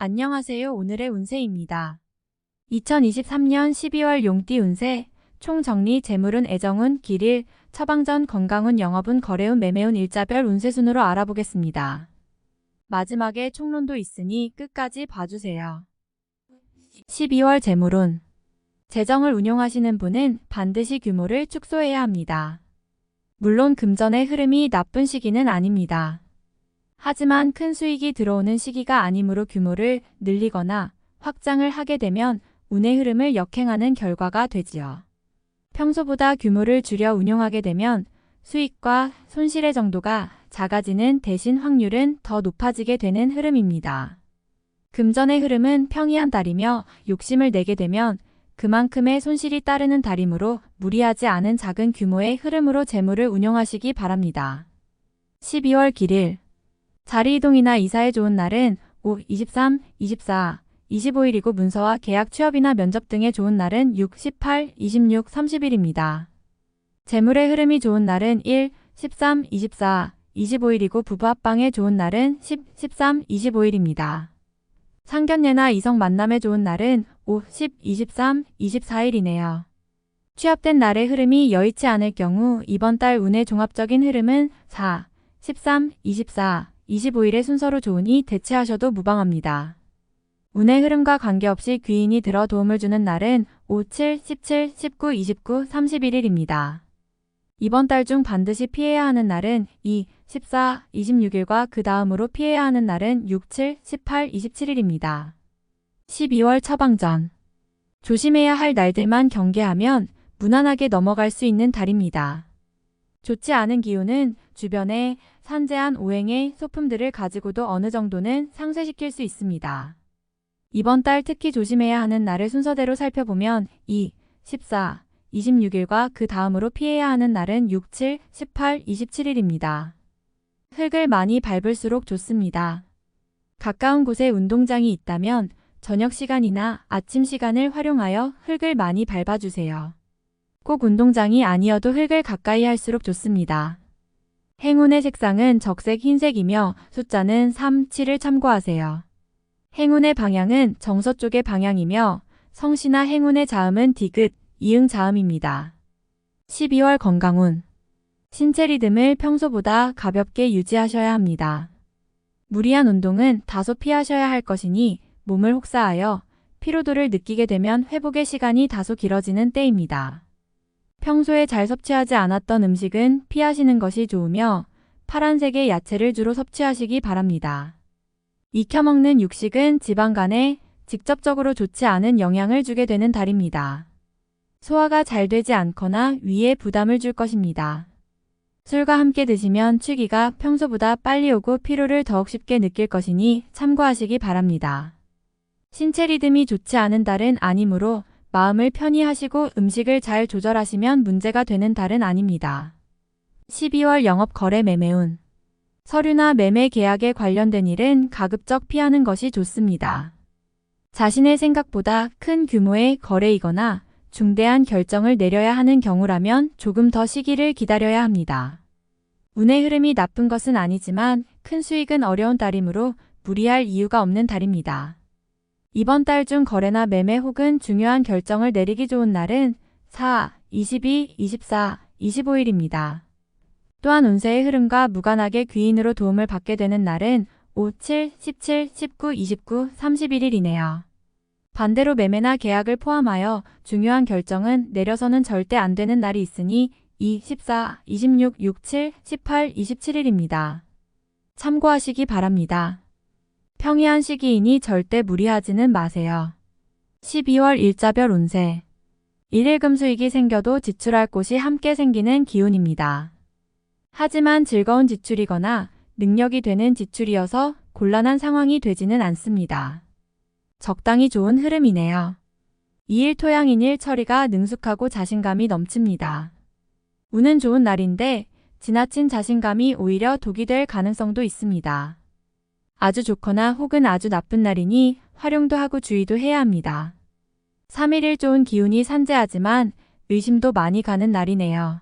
안녕하세요. 오늘의 운세입니다. 2023년 12월 용띠 운세, 총정리 재물운 애정운 길일, 처방전 건강운 영업운 거래운 매매운 일자별 운세순으로 알아보겠습니다. 마지막에 총론도 있으니 끝까지 봐주세요. 12월 재물운. 재정을 운용하시는 분은 반드시 규모를 축소해야 합니다. 물론 금전의 흐름이 나쁜 시기는 아닙니다. 하지만 큰 수익이 들어오는 시기가 아니므로 규모를 늘리거나 확장을 하게 되면 운의 흐름을 역행하는 결과가 되지요. 평소보다 규모를 줄여 운용하게 되면 수익과 손실의 정도가 작아지는 대신 확률은 더 높아지게 되는 흐름입니다. 금전의 흐름은 평이한 달이며 욕심을 내게 되면 그만큼의 손실이 따르는 달이므로 무리하지 않은 작은 규모의 흐름으로 재물을 운용하시기 바랍니다. 12월 길일. 자리이동이나 이사에 좋은 날은 5, 23, 24, 25일이고 문서와 계약 취업이나 면접 등에 좋은 날은 6, 18, 26, 30일입니다. 재물의 흐름이 좋은 날은 1, 13, 24, 25일이고 부부 합방에 좋은 날은 10, 13, 25일입니다. 상견례나 이성 만남에 좋은 날은 5, 10, 23, 24일이네요. 취업된 날의 흐름이 여의치 않을 경우 이번 달 운의 종합적인 흐름은 4, 13, 24, 25일의 순서로 좋으니 대체하셔도 무방합니다. 운의 흐름과 관계없이 귀인이 들어 도움을 주는 날은 5, 7, 17, 19, 29, 31일입니다. 이번 달 중 반드시 피해야 하는 날은 2, 14, 26일과 그 다음으로 피해야 하는 날은 6, 7, 18, 27일입니다. 12월 처방전. 조심해야 할 날들만 경계하면 무난하게 넘어갈 수 있는 달입니다. 좋지 않은 기운은 주변에 산재한 오행의 소품들을 가지고도 어느 정도는 상쇄시킬 수 있습니다. 이번 달 특히 조심해야 하는 날을 순서대로 살펴보면 2, 14, 26일과 그 다음으로 피해야 하는 날은 6, 7, 18, 27일입니다. 흙을 많이 밟을수록 좋습니다. 가까운 곳에 운동장이 있다면 저녁 시간이나 아침 시간을 활용하여 흙을 많이 밟아주세요. 꼭 운동장이 아니어도 흙을 가까이 할수록 좋습니다. 행운의 색상은 적색 흰색이며 숫자는 3, 7을 참고하세요. 행운의 방향은 정서쪽의 방향이며 성씨나 행운의 자음은 디귿, 이응 자음입니다. 12월 건강운. 신체 리듬을 평소보다 가볍게 유지하셔야 합니다. 무리한 운동은 다소 피하셔야 할 것이니 몸을 혹사하여 피로도를 느끼게 되면 회복의 시간이 다소 길어지는 때입니다. 평소에 잘 섭취하지 않았던 음식은 피하시는 것이 좋으며 파란색의 야채를 주로 섭취하시기 바랍니다. 익혀 먹는 육식은 지방간에 직접적으로 좋지 않은 영향을 주게 되는 달입니다. 소화가 잘 되지 않거나 위에 부담을 줄 것입니다. 술과 함께 드시면 취기가 평소보다 빨리 오고 피로를 더욱 쉽게 느낄 것이니 참고하시기 바랍니다. 신체 리듬이 좋지 않은 달은 아니므로 마음을 편히 하시고 음식을 잘 조절하시면 문제가 되는 달은 아닙니다. 12월 영업 거래 매매운. 서류나 매매 계약에 관련된 일은 가급적 피하는 것이 좋습니다. 자신의 생각보다 큰 규모의 거래이거나 중대한 결정을 내려야 하는 경우라면 조금 더 시기를 기다려야 합니다. 운의 흐름이 나쁜 것은 아니지만 큰 수익은 어려운 달이므로 무리할 이유가 없는 달입니다. 이번 달 중 거래나 매매 혹은 중요한 결정을 내리기 좋은 날은 4, 22, 24, 25일입니다. 또한 운세의 흐름과 무관하게 귀인으로 도움을 받게 되는 날은 5, 7, 17, 19, 29, 31일이네요. 반대로 매매나 계약을 포함하여 중요한 결정은 내려서는 절대 안 되는 날이 있으니 2, 14, 26, 6, 7, 18, 27일입니다. 참고하시기 바랍니다. 평이한 시기이니 절대 무리하지는 마세요. 12월 일자별 운세. 일일금 수익이 생겨도 지출할 곳이 함께 생기는 기운입니다. 하지만 즐거운 지출이거나 능력이 되는 지출이어서 곤란한 상황이 되지는 않습니다. 적당히 좋은 흐름이네요. 2일 토양인일 처리가 능숙하고 자신감이 넘칩니다. 운은 좋은 날인데 지나친 자신감이 오히려 독이 될 가능성도 있습니다. 아주 좋거나 혹은 아주 나쁜 날이니 활용도 하고 주의도 해야 합니다. 3일일 좋은 기운이 산재하지만 의심도 많이 가는 날이네요.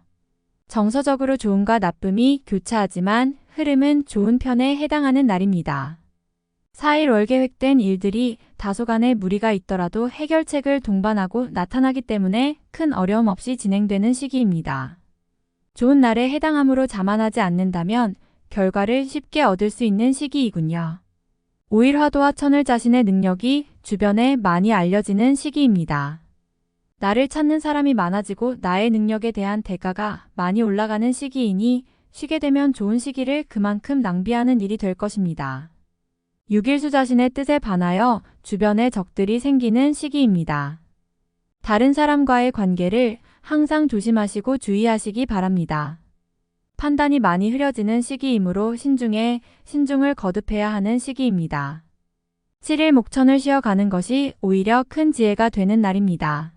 정서적으로 좋음과 나쁨이 교차하지만 흐름은 좋은 편에 해당하는 날입니다. 4일 월 계획된 일들이 다소간의 무리가 있더라도 해결책을 동반하고 나타나기 때문에 큰 어려움 없이 진행되는 시기입니다. 좋은 날에 해당함으로 자만하지 않는다면 결과를 쉽게 얻을 수 있는 시기이군요. 5일 화도와 천을 자신의 능력이 주변에 많이 알려지는 시기입니다. 나를 찾는 사람이 많아지고 나의 능력에 대한 대가가 많이 올라가는 시기이니 쉬게 되면 좋은 시기를 그만큼 낭비하는 일이 될 것입니다. 6일수 자신의 뜻에 반하여 주변에 적들이 생기는 시기입니다. 다른 사람과의 관계를 항상 조심하시고 주의하시기 바랍니다. 판단이 많이 흐려지는 시기이므로 신중을 거듭해야 하는 시기입니다. 7일 목천을 쉬어가는 것이 오히려 큰 지혜가 되는 날입니다.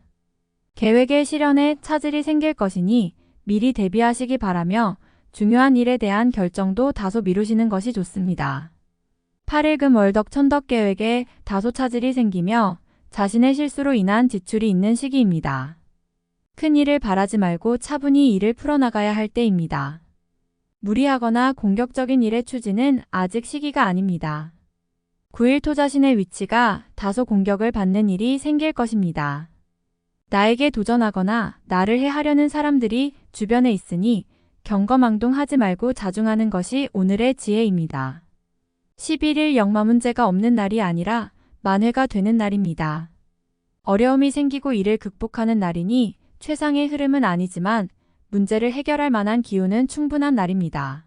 계획의 실현에 차질이 생길 것이니 미리 대비하시기 바라며 중요한 일에 대한 결정도 다소 미루시는 것이 좋습니다. 8일 금 월덕 천덕 계획에 다소 차질이 생기며 자신의 실수로 인한 지출이 있는 시기입니다. 큰 일을 바라지 말고 차분히 일을 풀어나가야 할 때입니다. 무리하거나 공격적인 일의 추진은 아직 시기가 아닙니다. 9일 토 자신의 위치가 다소 공격을 받는 일이 생길 것입니다. 나에게 도전하거나 나를 해하려는 사람들이 주변에 있으니 경거망동하지 말고 자중하는 것이 오늘의 지혜입니다. 11일 역마 문제가 없는 날이 아니라 만회가 되는 날입니다. 어려움이 생기고 이를 극복하는 날이니 최상의 흐름은 아니지만 문제를 해결할 만한 기운은 충분한 날입니다.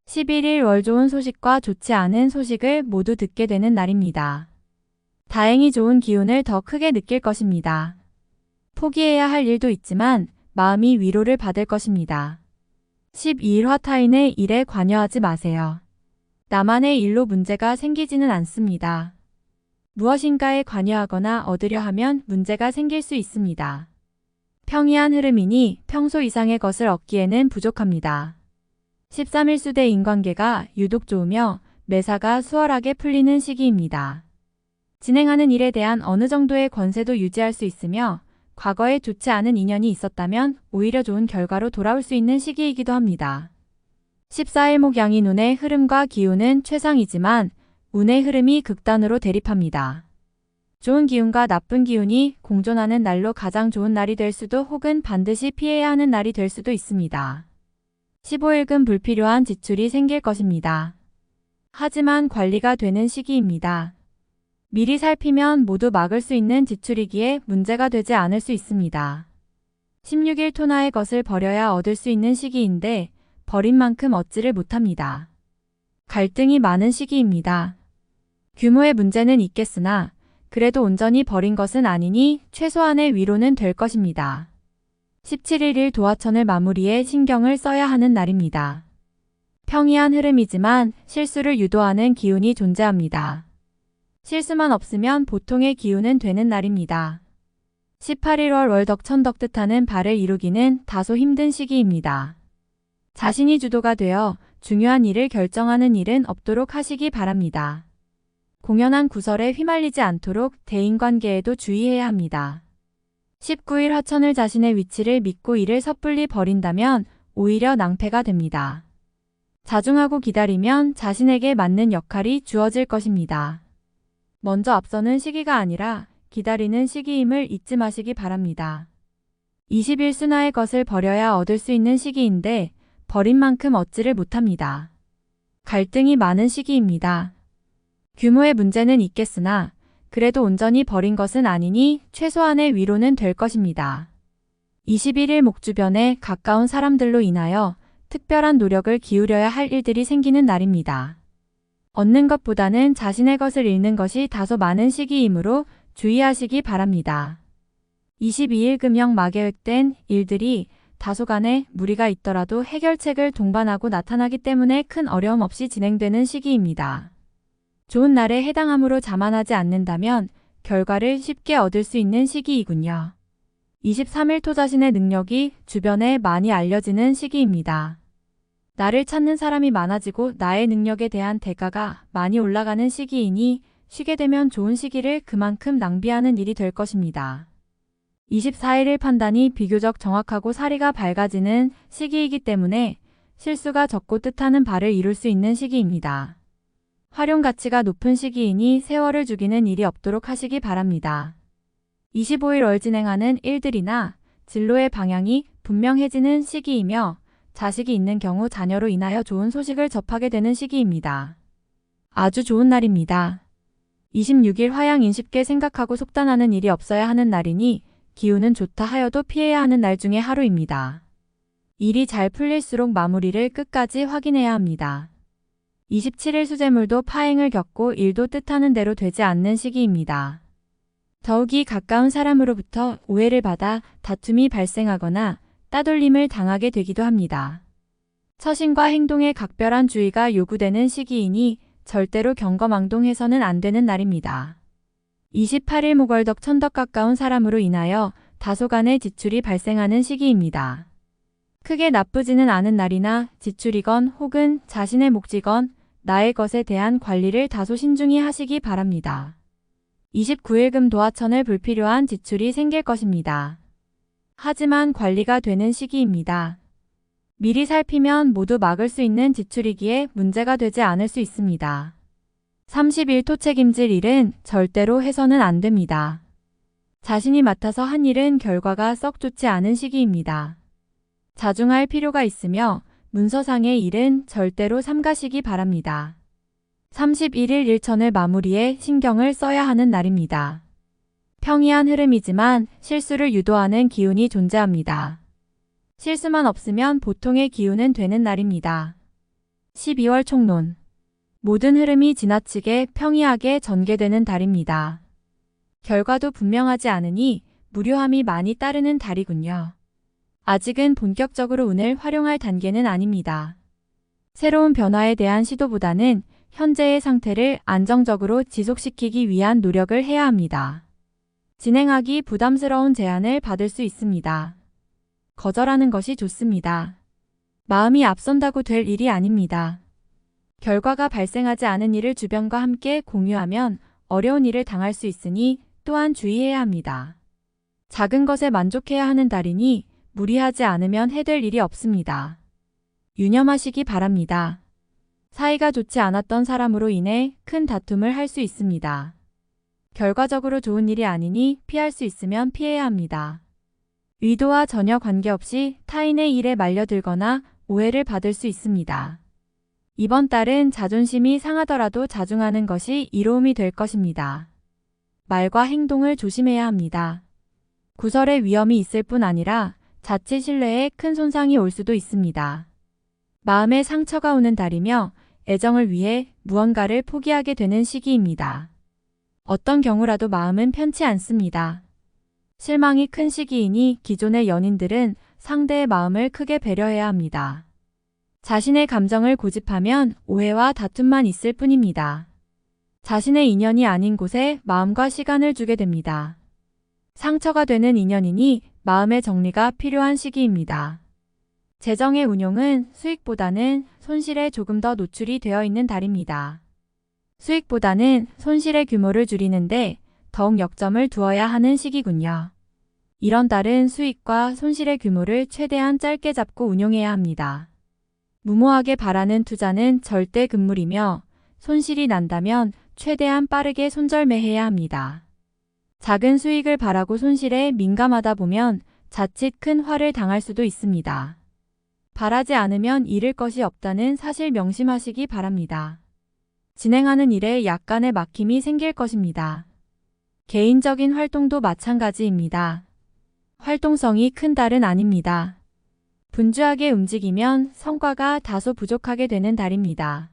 11일 월 좋은 소식과 좋지 않은 소식을 모두 듣게 되는 날입니다. 다행히 좋은 기운을 더 크게 느낄 것입니다. 포기해야 할 일도 있지만 마음이 위로를 받을 것입니다. 12일 화타인의 일에 관여하지 마세요. 나만의 일로 문제가 생기지는 않습니다. 무엇인가에 관여하거나 얻으려 하면 문제가 생길 수 있습니다. 평이한 흐름이니 평소 이상의 것을 얻기에는 부족합니다. 13일 수대 인관계가 유독 좋으며 매사가 수월하게 풀리는 시기입니다. 진행하는 일에 대한 어느 정도의 권세도 유지할 수 있으며 과거에 좋지 않은 인연이 있었다면 오히려 좋은 결과로 돌아올 수 있는 시기이기도 합니다. 14일 목양인 운의 흐름과 기운은 최상이지만 운의 흐름이 극단으로 대립합니다. 좋은 기운과 나쁜 기운이 공존하는 날로 가장 좋은 날이 될 수도 혹은 반드시 피해야 하는 날이 될 수도 있습니다. 15일금 불필요한 지출이 생길 것입니다. 하지만 관리가 되는 시기입니다. 미리 살피면 모두 막을 수 있는 지출이기에 문제가 되지 않을 수 있습니다. 16일 토나의 것을 버려야 얻을 수 있는 시기인데 버린 만큼 얻지를 못합니다. 갈등이 많은 시기입니다. 규모의 문제는 있겠으나 그래도 온전히 버린 것은 아니니 최소한의 위로는 될 것입니다. 17일 도화천을 마무리해 신경을 써야 하는 날입니다. 평이한 흐름이지만 실수를 유도하는 기운이 존재합니다. 실수만 없으면 보통의 기운은 되는 날입니다. 18일 월덕 천덕 뜻하는 바를 이루기는 다소 힘든 시기입니다. 자신이 주도가 되어 중요한 일을 결정하는 일은 없도록 하시기 바랍니다. 공연한 구설에 휘말리지 않도록 대인관계에도 주의해야 합니다. 19일 화천을 자신의 위치를 믿고 이를 섣불리 버린다면 오히려 낭패가 됩니다. 자중하고 기다리면 자신에게 맞는 역할이 주어질 것입니다. 먼저 앞서는 시기가 아니라 기다리는 시기임을 잊지 마시기 바랍니다. 20일 순화의 것을 버려야 얻을 수 있는 시기인데 버린 만큼 얻지를 못합니다. 갈등이 많은 시기입니다. 규모의 문제는 있겠으나 그래도 온전히 버린 것은 아니니 최소한의 위로는 될 것입니다. 21일 목 주변에 가까운 사람들로 인하여 특별한 노력을 기울여야 할 일들이 생기는 날입니다. 얻는 것보다는 자신의 것을 잃는 것이 다소 많은 시기이므로 주의하시기 바랍니다. 22일 금형 마계획된 일들이 다소간의 무리가 있더라도 해결책을 동반하고 나타나기 때문에 큰 어려움 없이 진행되는 시기입니다. 좋은 날에 해당함으로 자만하지 않는다면 결과를 쉽게 얻을 수 있는 시기이군요. 23일 토 자신의 능력이 주변에 많이 알려지는 시기입니다. 나를 찾는 사람이 많아지고 나의 능력에 대한 대가가 많이 올라가는 시기이니 쉬게 되면 좋은 시기를 그만큼 낭비하는 일이 될 것입니다. 24일의 판단이 비교적 정확하고 사리가 밝아지는 시기이기 때문에 실수가 적고 뜻하는 바를 이룰 수 있는 시기입니다. 활용 가치가 높은 시기이니 세월을 죽이는 일이 없도록 하시기 바랍니다. 25일 진행하는 일들이나 진로의 방향이 분명해지는 시기이며 자식이 있는 경우 자녀로 인하여 좋은 소식을 접하게 되는 시기입니다. 아주 좋은 날입니다. 26일 화양인 쉽게 생각하고 속단하는 일이 없어야 하는 날이니 기운은 좋다 하여도 피해야 하는 날 중에 하루입니다. 일이 잘 풀릴수록 마무리를 끝까지 확인해야 합니다. 27일 수재물도 파행을 겪고 일도 뜻하는 대로 되지 않는 시기입니다. 더욱이 가까운 사람으로부터 오해를 받아 다툼이 발생하거나 따돌림을 당하게 되기도 합니다. 처신과 행동에 각별한 주의가 요구되는 시기이니 절대로 경거망동해서는 안 되는 날입니다. 28일 목월덕 천덕 가까운 사람으로 인하여 다소간의 지출이 발생하는 시기입니다. 크게 나쁘지는 않은 날이나 지출이건 혹은 자신의 몫이건 나의 것에 대한 관리를 다소 신중히 하시기 바랍니다. 29일 금 도화천을 불필요한 지출이 생길 것입니다. 하지만 관리가 되는 시기입니다. 미리 살피면 모두 막을 수 있는 지출이기에 문제가 되지 않을 수 있습니다. 30일 토 책임질 일은 절대로 해서는 안 됩니다. 자신이 맡아서 한 일은 결과가 썩 좋지 않은 시기입니다. 자중할 필요가 있으며 문서상의 일은 절대로 삼가시기 바랍니다. 31일 일천을 마무리해 신경을 써야 하는 날입니다. 평이한 흐름이지만 실수를 유도하는 기운이 존재합니다. 실수만 없으면 보통의 기운은 되는 날입니다. 12월 총론. 모든 흐름이 지나치게 평이하게 전개되는 달입니다. 결과도 분명하지 않으니 무료함이 많이 따르는 달이군요. 아직은 본격적으로 운을 활용할 단계는 아닙니다. 새로운 변화에 대한 시도보다는 현재의 상태를 안정적으로 지속시키기 위한 노력을 해야 합니다. 진행하기 부담스러운 제안을 받을 수 있습니다. 거절하는 것이 좋습니다. 마음이 앞선다고 될 일이 아닙니다. 결과가 발생하지 않은 일을 주변과 함께 공유하면 어려운 일을 당할 수 있으니 또한 주의해야 합니다. 작은 것에 만족해야 하는 달이니 무리하지 않으면 해될 일이 없습니다. 유념하시기 바랍니다. 사이가 좋지 않았던 사람으로 인해 큰 다툼을 할 수 있습니다. 결과적으로 좋은 일이 아니니 피할 수 있으면 피해야 합니다. 의도와 전혀 관계없이 타인의 일에 말려들거나 오해를 받을 수 있습니다. 이번 달은 자존심이 상하더라도 자중하는 것이 이로움이 될 것입니다. 말과 행동을 조심해야 합니다. 구설의 위험이 있을 뿐 아니라 자칫 신뢰에 큰 손상이 올 수도 있습니다. 마음에 상처가 오는 달이며 애정을 위해 무언가를 포기하게 되는 시기입니다. 어떤 경우라도 마음은 편치 않습니다. 실망이 큰 시기이니 기존의 연인들은 상대의 마음을 크게 배려해야 합니다. 자신의 감정을 고집하면 오해와 다툼만 있을 뿐입니다. 자신의 인연이 아닌 곳에 마음과 시간을 주게 됩니다. 상처가 되는 인연이니 마음의 정리가 필요한 시기입니다. 재정의 운용은 수익보다는 손실에 조금 더 노출이 되어 있는 달입니다. 수익보다는 손실의 규모를 줄이는데 더욱 역점을 두어야 하는 시기군요. 이런 달은 수익과 손실의 규모를 최대한 짧게 잡고 운용해야 합니다. 무모하게 바라는 투자는 절대 금물이며 손실이 난다면 최대한 빠르게 손절매해야 합니다. 작은 수익을 바라고 손실에 민감하다 보면 자칫 큰 화를 당할 수도 있습니다. 바라지 않으면 잃을 것이 없다는 사실 명심하시기 바랍니다. 진행하는 일에 약간의 막힘이 생길 것입니다. 개인적인 활동도 마찬가지입니다. 활동성이 큰 달은 아닙니다. 분주하게 움직이면 성과가 다소 부족하게 되는 달입니다.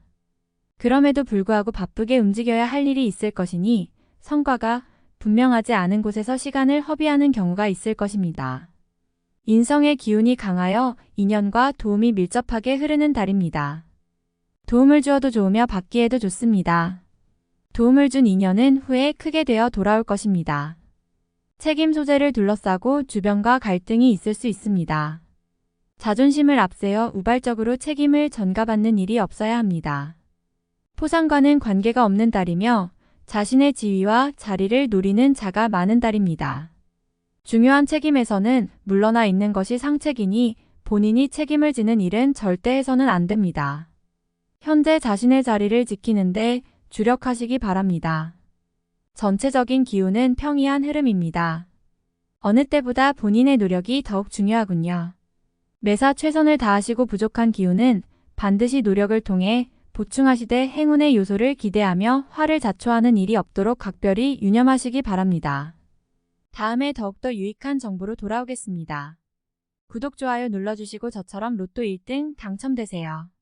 그럼에도 불구하고 바쁘게 움직여야 할 일이 있을 것이니 성과가 분명하지 않은 곳에서 시간을 허비하는 경우가 있을 것입니다. 인성의 기운이 강하여 인연과 도움이 밀접하게 흐르는 달입니다. 도움을 주어도 좋으며 받기에도 좋습니다. 도움을 준 인연은 후에 크게 되어 돌아올 것입니다. 책임 소재를 둘러싸고 주변과 갈등이 있을 수 있습니다. 자존심을 앞세워 우발적으로 책임을 전가받는 일이 없어야 합니다. 포상과는 관계가 없는 달이며 자신의 지위와 자리를 노리는 자가 많은 달입니다. 중요한 책임에서는 물러나 있는 것이 상책이니 본인이 책임을 지는 일은 절대 해서는 안 됩니다. 현재 자신의 자리를 지키는데 주력하시기 바랍니다. 전체적인 기운은 평이한 흐름입니다. 어느 때보다 본인의 노력이 더욱 중요하군요. 매사 최선을 다하시고 부족한 기운은 반드시 노력을 통해 보충하시되 행운의 요소를 기대하며 화를 자초하는 일이 없도록 각별히 유념하시기 바랍니다. 다음에 더욱더 유익한 정보로 돌아오겠습니다. 구독, 좋아요 눌러주시고 저처럼 로또 1등 당첨되세요.